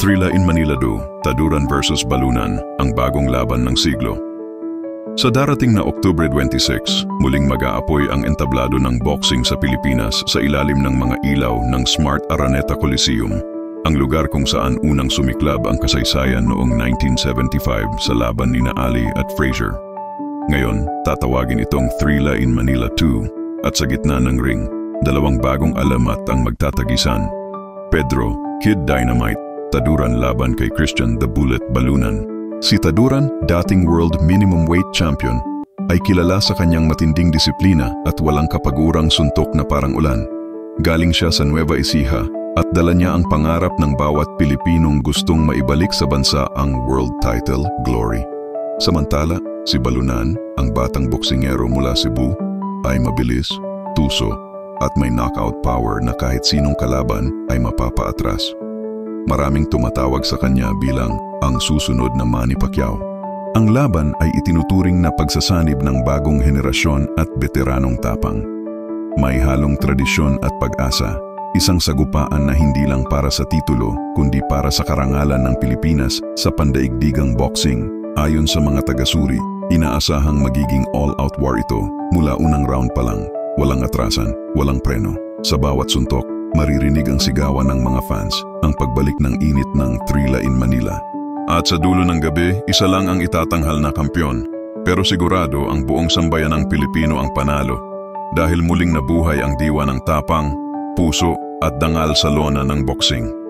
Thrilla in Manila 2, Taduran versus Balunan, ang bagong laban ng siglo. Sa darating na Oktubre 26, muling mag-aapoy ang entablado ng boxing sa Pilipinas sa ilalim ng mga ilaw ng Smart Araneta Coliseum, ang lugar kung saan unang sumiklab ang kasaysayan noong 1975 sa laban ni Ali at Frazier. Ngayon, tatawagin itong Thrilla in Manila 2 at sa gitna ng ring, dalawang bagong alamat ang magtatagisan. Pedro, Kid Dynamite, Taduran laban kay Christian The Bullet Balunan. Si Taduran, dating world minimum weight champion, ay kilala sa kanyang matinding disiplina at walang kapagurang suntok na parang ulan. Galing siya sa Nueva Ecija at dala niya ang pangarap ng bawat Pilipinong gustong maibalik sa bansa ang world title glory. Samantala, si Balunan, ang batang boksingero mula Cebu, ay mabilis, tuso, at may knockout power na kahit sinong kalaban ay mapapaatras. Maraming tumatawag sa kanya bilang ang susunod na Manny Pacquiao. Ang laban ay itinuturing na pagsasanib ng bagong henerasyon at veteranong tapang. May halong tradisyon at pag-asa, isang sagupaan na hindi lang para sa titulo kundi para sa karangalan ng Pilipinas sa pandaigdigang boxing. Ayon sa mga tagasuri, inaasahang magiging all-out war ito mula unang round pa lang. Walang atrasan, walang preno. Sa bawat suntok, maririnig ang sigawan ng mga fans, ang pagbalik ng init ng Thrilla in Manila. At sa dulo ng gabi, isa lang ang itatanghal na kampyon. Pero sigurado ang buong sambayanang Pilipino ang panalo dahil muling nabuhay ang diwa ng tapang, puso at dangal sa lona ng boxing.